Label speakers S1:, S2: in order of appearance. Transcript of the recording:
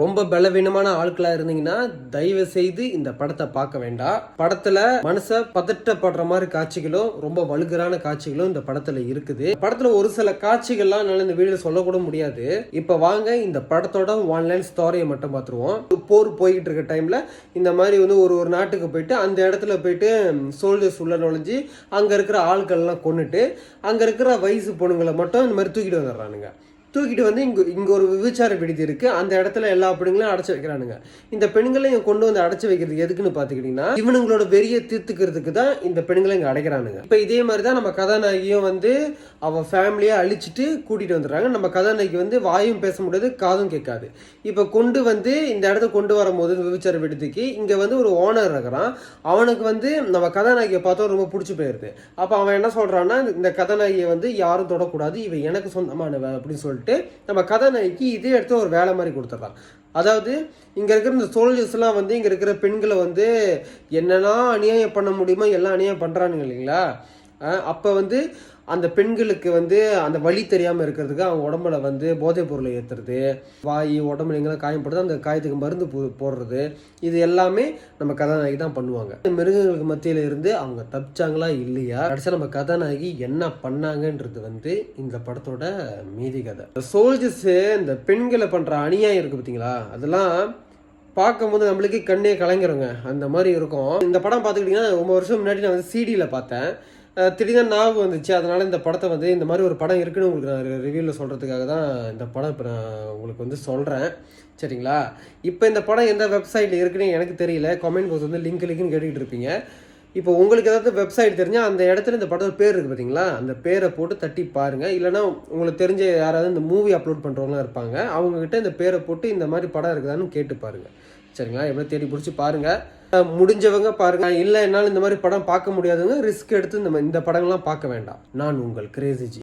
S1: ரொம்ப பலவீனமான ஆட்களா இருந்தீங்கன்னா தயவு செய்து இந்த படத்தை பார்க்க வேண்டாம். படத்துல மனச பதட்டப்படுற மாதிரி காட்சிகளும் ரொம்ப வல்கரான காட்சிகளும் இந்த படத்துல இருக்குது. படத்துல ஒரு சில காட்சிகள்லாம் என்னால இந்த வீடியோ சொல்லக்கூட முடியாது. இப்ப வாங்க இந்த படத்தோட ஒன்லைன் ஸ்டோரியை மட்டும் பார்த்துருவோம். போர் போய்கிட்டு இருக்க டைம்ல இந்த மாதிரி ஒரு நாட்டுக்கு போயிட்டு அந்த இடத்துல போயிட்டு சோல்ஜர்ஸ் உள்ள நுழைஞ்சு அங்க இருக்கிற ஆட்கள்லாம் கொண்டுட்டு அங்க இருக்கிற வயசு பொண்ணுங்களை மட்டும் இந்த மாதிரி தூக்கிட்டு வந்துடுறானுங்க. தூக்கிட்டு வந்து இங்கே ஒரு விபச்சார விடுதி இருக்குது. அந்த இடத்துல எல்லா பெண்களையும் அடைச்சி வைக்கிறானுங்க. இந்த பெண்களையும் கொண்டு வந்து அடைச்சி வைக்கிறதுக்கு எதுக்குன்னு பார்த்துக்கிட்டிங்கன்னா இவனுங்களோட வெறியை தீர்த்துக்கிறதுக்கு தான் இந்த பெண்களை இங்கே அடைக்கிறானுங்க. இப்போ இதே மாதிரி தான் நம்ம கதாநாயகியும் வந்து அவள் ஃபேமிலியை அழிச்சிட்டு கூட்டிகிட்டு வந்துடுறாங்க. நம்ம கதாநாயகி வந்து வாயும் பேச முடியாது, காதும் கேட்காது. இப்போ கொண்டு வந்து இந்த இடத்த கொண்டு வரும்போது விபச்சார விடுதிக்கு இங்கே வந்து ஒரு ஓனர் இருக்கிறான். அவனுக்கு வந்து நம்ம கதாநாயகியை பார்த்தா ரொம்ப பிடிச்சி போயிருது. அப்போ அவன் என்ன சொல்கிறான்னா, இந்த கதாநாயகியை வந்து யாரும் தொடக்கூடாது, இவன் எனக்கு சொந்தமானவ அப்படின்னு சொல்லிட்டு நம்ம கதாநாயகிக்கு இதே இடத்துல ஒரு வேலை மாதிரி கொடுத்துட்றான். அதாவது இங்க இருக்கிற இந்த சோல்ஜர்ஸ் எல்லாம் வந்து இங்க இருக்கிற பெண்களை வந்து என்னெல்லாம் அநியாயம் பண்ண முடியுமோ எல்லாம் அநியாயம் பண்றானுங்க இல்லைங்களா. அப்ப வந்து அந்த பெண்களுக்கு வந்து அந்த வலி தெரியாமல் இருக்கிறதுக்கு அவங்க உடம்புல வந்து போதைப் பொருளை ஏற்றுறது, வாய் உடம்புல எங்கெல்லாம் காயப்படுது அந்த காயத்துக்கு மருந்து போடுறது, இது எல்லாமே நம்ம கதாநாயகி தான் பண்ணுவாங்க. மிருகங்களுக்கு மத்தியில் இருந்து அவங்க தப்பிச்சாங்களா இல்லையா, கடைசியாக நம்ம கதாநாயகி என்ன பண்ணாங்கன்றது வந்து இந்த படத்தோட மீதி கதை. சோல்ஜர்ஸ் இந்த பெண்களை பண்ணுற அநியாயம் இருக்குது பார்த்தீங்களா, அதெல்லாம் பார்க்கும்போது நம்மளுக்கு கண்ணே கலங்கிறோங்க. அந்த மாதிரி இருக்கும். இந்த படம் பார்த்துக்கிட்டிங்கன்னா ரொம்ப வருஷம் முன்னாடி நான் வந்து சிடியில் பார்த்தேன். திடீர்னு ஞாபகம் வந்துச்சு. அதனால் இந்த படத்தை வந்து இந்த மாதிரி ஒரு படம் இருக்குன்னு உங்களுக்கு நான் ரிவ்யூவில் சொல்கிறதுக்காக தான் இந்த படம் இப்போ நான் உங்களுக்கு வந்து சொல்கிறேன். சரிங்களா. இப்போ இந்த படம் எந்த வெப்சைட்டில் இருக்குன்னு எனக்கு தெரியல. கமெண்ட் பாக்ஸ் வந்து லிங்க்னு கேட்டுக்கிட்டு இருப்பீங்க. இப்போ உங்களுக்கு ஏதாவது வெப்சைட் தெரிஞ்சால் அந்த இடத்துல இந்த படத்தோட பேர் இருக்குது பார்த்தீங்களா, அந்த பேரை போட்டு தட்டி பாருங்கள். இல்லைனா உங்களுக்கு தெரிஞ்ச யாராவது இந்த மூவி அப்லோட் பண்ணுறவங்களாம் இருப்பாங்க, அவங்கக்கிட்ட இந்த பேரை போட்டு இந்த மாதிரி படம் இருக்குதான்னு கேட்டு பாருங்கள். சரிங்களா. எவ்வளோ தேடி பிடிச்சி பாருங்கள். முடிஞ்சவங்க பாருங்கள். இல்லை என்னால் இந்த மாதிரி படம் பார்க்க முடியாதுங்க, ரிஸ்க் எடுத்து இந்த படங்கள்லாம் பார்க்க வேண்டாம். நான் உங்கள் கிரேசி ஜி.